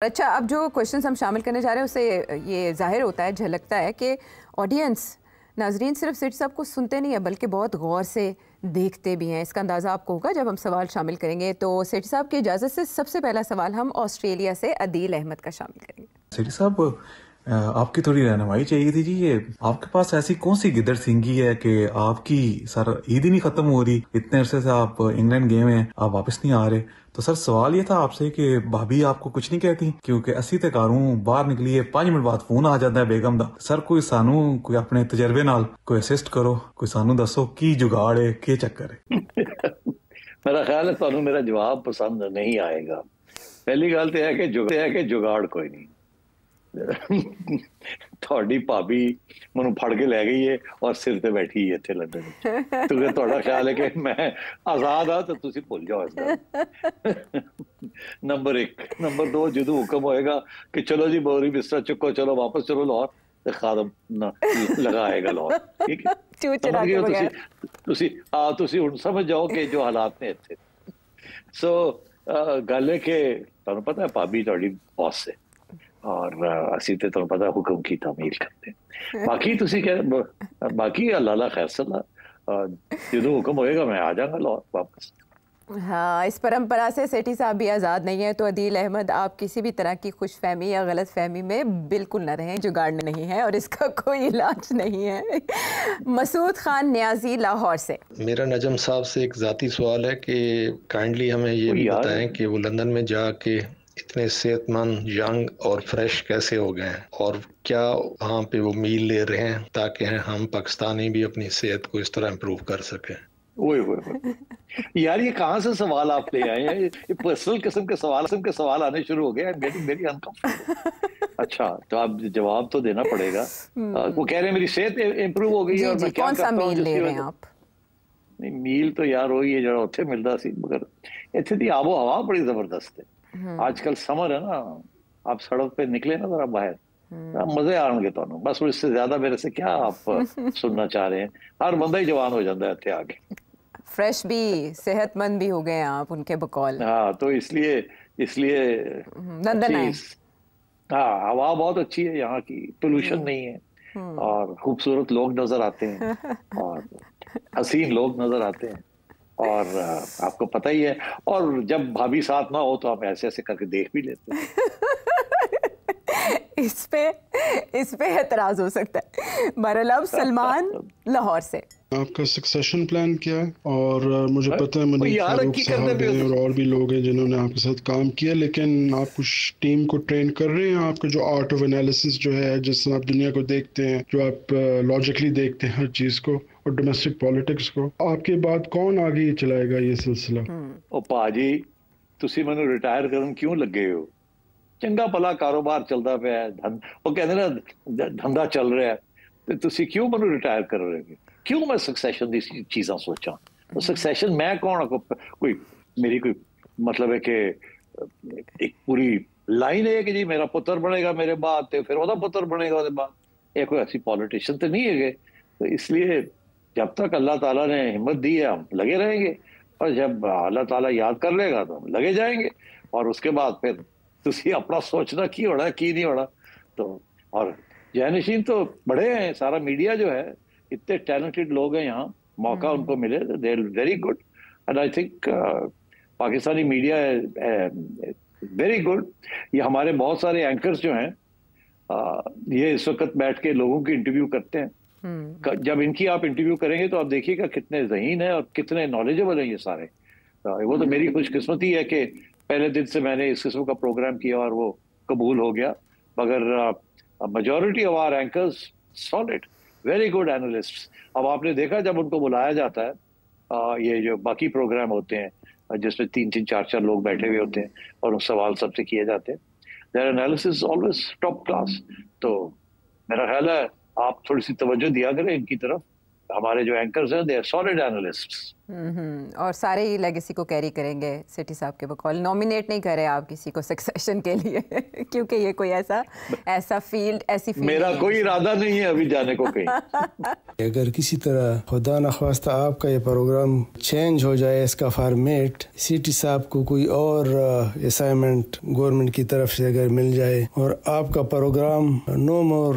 اچھا، اب جو کوشچنس ہم شامل کرنے جا رہے ہیں اس سے یہ ظاہر ہوتا ہے، جھلکتا ہے کہ آڈینس، ناظرین صرف سیٹھی صاحب کو سنتے نہیں ہیں بلکہ بہت غور سے دیکھتے بھی ہیں۔ اس کا اندازہ آپ کو ہوگا جب ہم سوال شامل کریں گے۔ تو سیٹھی صاحب کی اجازت سے سب سے پہلا سوال ہم آسٹریلیا سے عدیل احمد کا شامل کریں گے۔ سیٹھی صاحب، آپ کی تھوڑی رہنمائی چاہیے تھی جی۔ یہ آپ کے پاس ایسی کون سی گدڑ سینگی ہے کہ آپ کی سر عید ہی نہیں ختم ہو رہی؟ اتنے عرصے سے آپ انگلینڈ گئے ہیں، آپ واپس نہیں آ رہے۔ تو سر سوال یہ تھا آپ سے کہ بھابھی آپ کو کچھ نہیں کہتی؟ کیونکہ اسی تے کاروں باہر نکلیے 5 منٹ بعد فون آ جاتا ہے بیگم دا۔ سر کوئی سانو کوئی اپنے تجربے نال کوئی اسسٹ کرو، کوئی سانو دسو کی جگاڑ ہے، کی چکر ہے؟ میرا خیال ہے تانوں میرا جواب پسند نہیں آئے گا۔ پہلی گل تو ہے کہ جگاڑ کوئی نہیں۔ تھوڑی بھابی مینوں پھڑ کے لے گئی ہے اور سر تے بیٹھی ہے اتنے لندن وچ۔ کیونکہ تہاڈا خیال ہے کہ میں آزاد ہاں تو تسی بھول جاؤ اس گل۔ نمبر 1۔ نمبر 2، جدوں حکم ہوئے گا کہ چلو جی بوری بستر چکو، چلو واپس چلو لاہور، تے خادم لگائے گا لاہور، ٹھیک ہے؟ تسی ہن سمجھ جاؤ کہ جو حالات نے اتنے۔ سو گل ہے کہ تانوں پتہ ہے بھابی تہاڈی باس ہے اور اسی تے تانوں پتہ حکم کی تعمیل کرتے ہیں۔ باقی تسی کہ باقی اللہ خیر صلاح، جدوں حکم ہوئے گا میں آ جاؤں گا لاہور واپس۔ ہاں، اس پرمپرا سے سیٹھی صاحب بھی آزاد نہیں ہے۔ تو عدیل احمد، آپ کسی بھی طرح کی خوش فہمی یا غلط فہمی میں بالکل نہ رہیں، جگاڑ نہیں ہے اور اس کا کوئی علاج نہیں ہے۔ مسعود خان نیازی لاہور سے۔ میرا نجم صاحب سے ایک ذاتی سوال ہے کہ کائنڈلی ہمیں یہ بھی بتائیں کہ وہ لندن میں جا کے اتنے صحت مند، ینگ اور فریش کیسے ہو گئے ہیں، اور کیا وہاں پہ وہ میل لے رہے ہیں تاکہ ہم پاکستانی بھی اپنی صحت کو اس طرح امپروو کر سکیں۔ یار یہ کہاں سے سوال آپ لے آئے ہیں؟ یہ پرسنل قسم کے سوال آنے شروع ہو گئے ہیں۔ اچھا تو آپ جواب تو دینا پڑے گا۔ وہ کہہ رہے ہیں میری صحت امپروو ہو گئی ہے اور میں کیا کرتا ہوں۔ کون سا میل لے رہے ہیں آپ؟ نہیں، میل تو یار وہی ہے جو اتنے ملتا سی، مگر اتنے دی آب و ہوا بڑی زبردست ہے۔ آج کل سمر ہے نا، آپ سڑک پہ نکلے نا ذرا باہر، مزے آن گے تانوں۔ بس اس سے زیادہ میرے سے کیا آپ سننا چاہ رہے ہیں؟ ہر بندہ ہی جوان ہو جاتا ہے اتنے آ کے، فریش بھی، صحت مند بھی ہو گئے آپ ان کے بقول۔ ہاں تو اس لیے لندن آئے۔ ہاں، ہوا بہت اچھی ہے یہاں کی، پولوشن نہیں ہے اور خوبصورت لوگ نظر آتے ہیں اور حسین لوگ نظر آتے ہیں، اور آپ کو پتہ ہی ہے، اور جب بھابھی ساتھ نہ ہو تو آپ ایسے ایسے کر کے دیکھ بھی لیتے ہیں۔ اس پہ اعتراض ہو سکتا ہے۔ بہرحال اب سلمان لاہور سے۔ آپ کا سکسیشن پلان کیا ہے؟ اور مجھے پتہ ہے منیر فاروق صاحب ہیں اور بھی لوگ ہیں جنہوں نے آپ کے ساتھ کام کیا، لیکن آپ کچھ ٹیم کو ٹرین کر رہے ہیں؟ آپ کا جو آرٹ آف انالیسس جو ہے، جس سے آپ دنیا کو دیکھتے ہیں، جو آپ لاجیکلی دیکھتے ہیں ہر چیز کو اور ڈومیسٹک پالیٹکس کو، آپ کے بعد کون آگے چلائے گا یہ سلسلہ؟ او پاجی، تسی مینوں ریٹائر کرن کیوں لگے ہو؟ چنگا بھلا کاروبار چلتا پیا ہے، وہ کہتے ہیں نا دھندا چل رہا ہے، تو تسی کیوں مینوں ریٹائر کر رہے ہو؟ کیوں میں سکسیشن دی چیزاں سوچاں؟ سکسیشن میں کون کوئی میری کوئی مطلب ہے کہ ایک پوری لائن ہے کہ جی میرا پتر بنے گا میرے بعد تے پھر وہ پتر بنے گا اس بعد، یہ کوئی ایسی پالیٹیشین تو نہیں ہے گے۔ تو اس لیے جب تک اللہ تعالیٰ نے ہمت دی ہے ہم لگے رہیں گے، اور جب اللہ تعالیٰ یاد کر لے گا تو ہم لگے جائیں گے، اور اس کے بعد پھر تسی اپنا سوچنا کی ہونا کی نہیں ہونا۔ تو اور جانشین تو بڑے ہیں، سارا میڈیا جو ہے، اتنے ٹیلنٹڈ لوگ ہیں یہاں، موقع ان کو ملے، they are very good, and I think Pakistani media very good. یہ ہمارے بہت سارے اینکرز جو ہیں یہ اس وقت بیٹھ کے لوگوں کی انٹرویو کرتے ہیں۔ جب ان کی آپ انٹرویو کریں گے تو آپ دیکھیے گا کتنے ذہین ہیں اور کتنے نالجبل ہیں یہ سارے۔ وہ تو میری خوش قسمتی ہے کہ پہلے دن سے میں نے اس قسم کا پروگرام کیا اور وہ قبول ہو گیا، مگر majority of our anchors solid, very good analyst. اب آپ نے دیکھا جب ان کو بلایا جاتا ہے، یہ جو باقی پروگرام ہوتے ہیں جس میں 3 4 4 لوگ بیٹھے ہوئے ہوتے ہیں اور ان سوال سب سے کیے جاتے ہیں، their analysis always top class۔ تو میرا خیال ہے آپ تھوڑی سی توجہ دیا کریں ان کی طرف، ہمارے جو اینکرز ہیں they are solid analysts. اور سارے ہی لیگیسی کو کیری کریں گے سٹی صاحب کے بقول. نامینیٹ نہیں کرے آپ کسی کو سکسیشن کے لیے کیونکہ یہ کوئی ایسا فیلڈ ایسی فیلڈ میرا کوئی ارادہ نہیں ہے ابھی جانے کو کہیں. اگر کسی طرح خدا نخواستہ آپ کا یہ پروگرام چینج ہو جائے اس کا فارمیٹ, سٹی صاحب کو کوئی اور اسائنمنٹ گورنمنٹ کی طرف سے اگر مل جائے اور آپ کا پروگرام نو مور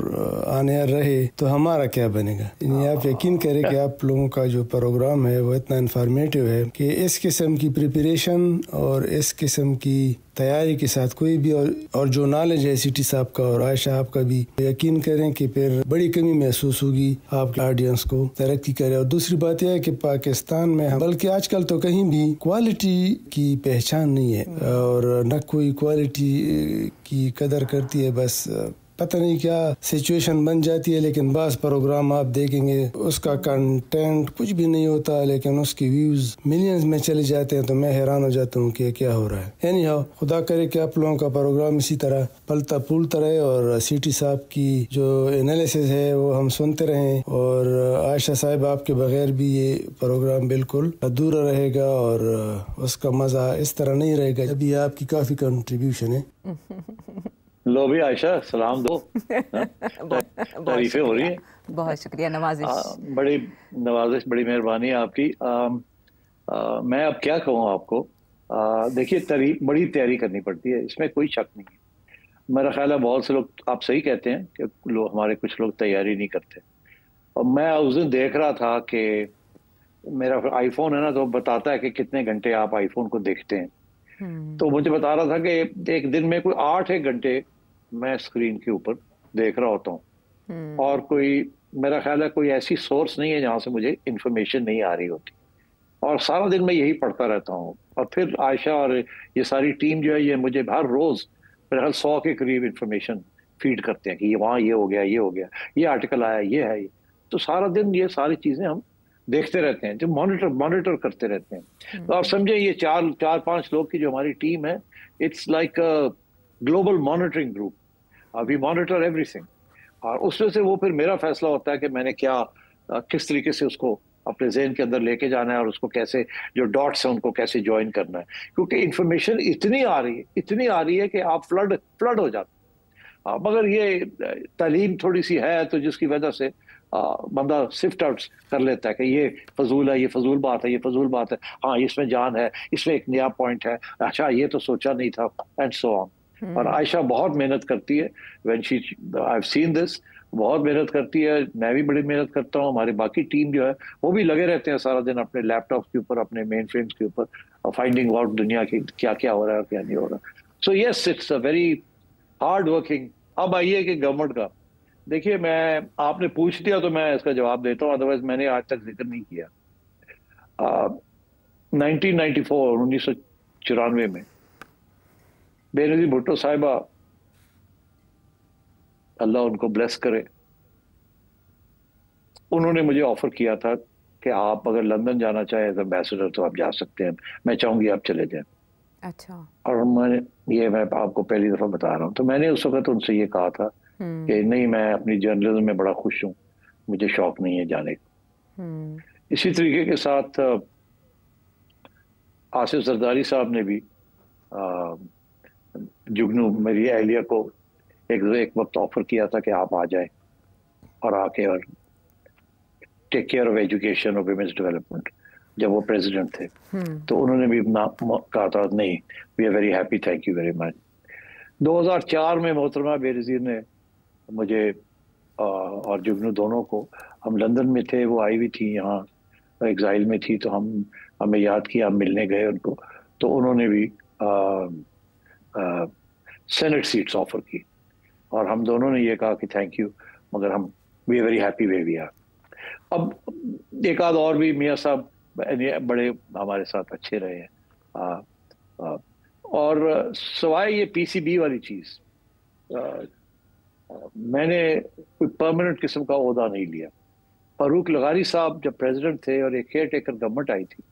آن ایئر رہے تو ہمارا کیا بنے گا؟ یعنی آپ یقین کریں کہ آپ لوگوں کا جو پروگرام ہے وہ اتنا انفارمیٹیو ہے کہ اس قسم کی پریپریشن اور اس قسم کی تیاری کے ساتھ کوئی بھی اور جو نالج ہے سٹی صاحب کا اور عائشہ آپ کا بھی, یقین کریں کہ پھر بڑی کمی محسوس ہوگی آپ کے آڈینس کو ترقی کرے. اور دوسری بات یہ ہے کہ پاکستان میں بلکہ آج کل تو کہیں بھی کوالٹی کی پہچان نہیں ہے اور نہ کوئی کوالٹی کی قدر کرتی ہے. بس پتہ نہیں کیا سچویشن بن جاتی ہے, لیکن بعض پروگرام آپ دیکھیں گے اس کا کنٹینٹ کچھ بھی نہیں ہوتا لیکن اس کی ویوز ملینز میں چلے جاتے ہیں, تو میں حیران ہو جاتا ہوں کہ کیا ہو رہا ہے. یعنی خدا کرے کہ آپ لوگوں کا پروگرام اسی طرح پلتا پھولتا رہے اور سٹی صاحب کی جو انالیسس ہے وہ ہم سنتے رہیں, اور عائشہ صاحب آپ کے بغیر بھی یہ پروگرام بالکل ادھورا رہے گا اور اس کا مزہ اس طرح نہیں رہے گا. ابھی آپ کی کافی کنٹریبیوشن ہے. لو بھی عائشہ سلام دو, تعریفیں ہو رہی ہیں. بہت شکریہ, نوازش, بڑی نوازش, بڑی مہربانی آپ کی. میں اب کیا کہوں آپ کو, دیکھیے بڑی تیاری کرنی پڑتی ہے, اس میں کوئی شک نہیں ہے. میرا خیال ہے بہت سے لوگ, آپ صحیح کہتے ہیں کہ ہمارے کچھ لوگ تیاری نہیں کرتے. اور میں اس دن دیکھ رہا تھا کہ میرا آئی فون ہے نا, تو بتاتا ہے کہ کتنے گھنٹے آپ آئی فون کو دیکھتے ہیں. تو مجھے بتا رہا تھا کہ ایک دن میں کوئی 8 گھنٹے میں اسکرین کے اوپر دیکھ رہا ہوتا ہوں, اور کوئی میرا خیال ہے کوئی ایسی سورس نہیں ہے جہاں سے مجھے انفارمیشن نہیں آ رہی ہوتی, اور سارا دن میں یہی پڑھتا رہتا ہوں. اور پھر عائشہ اور یہ ساری ٹیم جو ہے یہ مجھے ہر روز میرے خیال 100 کے قریب انفارمیشن فیڈ کرتے ہیں کہ یہ وہاں یہ ہو گیا, یہ ہو گیا, یہ آرٹیکل آیا, یہ ہے. تو سارا دن یہ ساری چیزیں ہم دیکھتے رہتے ہیں, جو مانیٹر کرتے رہتے ہیں. تو آپ سمجھیں یہ 4-5 لوگ کی جو ہماری ٹیم ہے, it's like global monitoring group. We monitor everything, اور اس میں سے وہ پھر میرا فیصلہ ہوتا ہے کہ میں نے کیا کس طریقے سے اس کو اپنے ذہن کے اندر لے کے جانا ہے, اور اس کو کیسے جو ڈاٹس ہیں ان کو کیسے جوائن کرنا ہے. کیونکہ انفارمیشن اتنی آ رہی ہے کہ آپ فلڈ ہو جاتے. مگر یہ تعلیم تھوڑی سی ہے تو جس کی وجہ سے بندہ سفٹ آؤٹ کر لیتا ہے کہ یہ فضول ہے, یہ فضول بات ہے, یہ فضول بات ہے, ہاں اس میں جان ہے, اس میں ایک نیا پوائنٹ ہے, اچھا یہ تو سوچا نہیں تھا, اینڈ سو آن. اور عائشہ بہت محنت کرتی ہے, when she I've seen this, بہت محنت کرتی ہے, میں بھی بڑی محنت کرتا ہوں, ہماری باقی ٹیم جو ہے وہ بھی لگے رہتے ہیں سارا دن اپنے لیپ ٹاپ کے اوپر, اپنے مین فریمز کے اوپر, فائنڈنگ آؤٹ دنیا کی کیا کیا ہو رہا ہے اور کیا نہیں ہو رہا. So yes, it's a very hard working. اب آئیے کہ گورنمنٹ کا, دیکھیے میں آپ نے پوچھ دیا تو میں اس کا جواب دیتا ہوں, ادروائز میں نے آج تک ذکر نہیں کیا. 1994 میں بے نظیر بھٹو صاحبہ, اللہ ان کو بلیس کرے, انہوں نے مجھے آفر کیا تھا کہ آپ اگر لندن جانا چاہیں ایز ایمبیسڈر تو آپ جا سکتے ہیں, میں چاہوں گی آپ چلے جائیں. اچھا. اور میں آپ کو پہلی دفعہ بتا رہا ہوں, تو میں نے اس وقت ان سے یہ کہا تھا کہ نہیں, میں اپنی جرنلزم میں بڑا خوش ہوں, مجھے شوق نہیں ہے جانے کا. اسی طریقے کے ساتھ آصف زرداری صاحب نے بھی جگنو میری اہلیہ کو ایک وقت آفر کیا تھا کہ آپ آ جائیں اور آ کے اور ٹیک کیئر آف ایجوکیشن اور ویمنس ڈیولپمنٹ, جب وہ پریزیڈنٹ تھے. تو انہوں نے بھی کہا تھا نہیں, we are very happy, thank you very much. 2004 میں محترمہ بے نظیر نے مجھے اور جگنو دونوں کو, ہم لندن میں تھے, وہ آئی ہوئی تھی یہاں ایگزائل میں تھی, تو ہمیں یاد کیا, ہم ملنے گئے ان کو, تو انہوں نے بھی سینٹ سیٹس آفر کی, اور ہم دونوں نے یہ کہا کہ تھینک یو, مگر ہم we are very happy way we are. اب ایک آدھ اور بھی میاں صاحب بڑے ہمارے ساتھ اچھے رہے ہیں, اور سوائے یہ پی سی بی والی چیز میں نے کوئی پرماننٹ قسم کا عہدہ نہیں لیا. فاروق لغاری صاحب جب پریزیڈنٹ تھے اور ایک کیئر ٹیکر گورنمنٹ آئی تھی,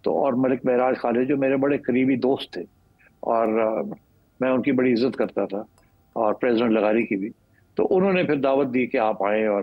تو اور ملک معراج خالد جو میرے بڑے قریبی دوست تھے, اور میں ان کی بڑی عزت کرتا تھا, اور پریزیڈنٹ لغاری کی بھی, تو انہوں نے پھر دعوت دی کہ آپ آئیں اور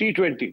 T20,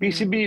PCB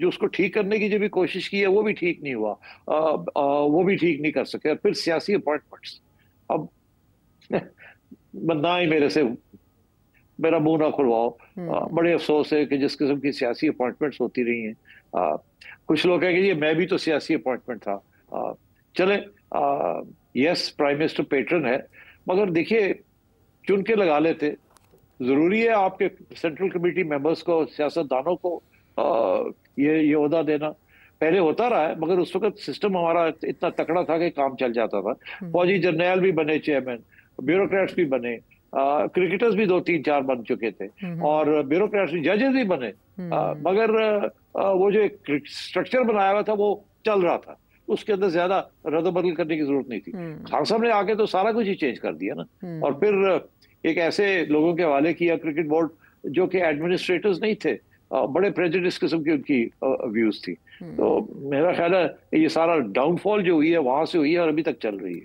جو اس کو ٹھیک کرنے کی جو بھی کوشش کی ہے وہ بھی ٹھیک نہیں ہوا, وہ بھی ٹھیک نہیں کر سکے. اور پھر سیاسی اپوائنٹمنٹس, اب نہ ہی میرے سے میرا منہ نہ کھلواؤ. بڑے افسوس ہے کہ جس قسم کی سیاسی اپوائنٹمنٹس ہوتی رہی ہیں. کچھ لوگ کہیں گے یہ میں بھی تو سیاسی اپوائنٹمنٹ تھا. چلیں, یس پرائم منسٹر پیٹرن ہے, مگر دیکھیے چن کے لگا لیتے. ضروری ہے آپ کے سینٹرل کمیٹی ممبرس کو, سیاست دانوں کو یہ عہدہ دینا. پہلے ہوتا رہا ہے, مگر اس وقت سسٹم ہمارا اتنا تکڑا تھا کہ کام چل جاتا تھا. فوجی جرنیل بھی بنے چیئرمین, بیوروکریٹس بھی بنے, کرکٹرز بھی 2-3-4 بن چکے تھے, اور بیوروکریٹس بھی, ججز بھی بنے. مگر وہ جو ایک اسٹرکچر بنایا ہوا تھا وہ چل رہا تھا, اس کے اندر زیادہ رد و بدل کرنے کی ضرورت نہیں تھی. خان صاحب نے آ کے تو سارا کچھ ہی چینج کر دیا نا, اور پھر ایک ایسے لوگوں کے حوالے کیا کرکٹ بورڈ جو کہ ایڈمنسٹریٹرز نہیں تھے, بڑے پریجوڈس قسم کی ان کی ویوز تھی. تو میرا خیال ہے یہ سارا ڈاؤن فال جو ہوئی ہے وہاں سے ہوئی ہے اور ابھی تک چل رہی ہے.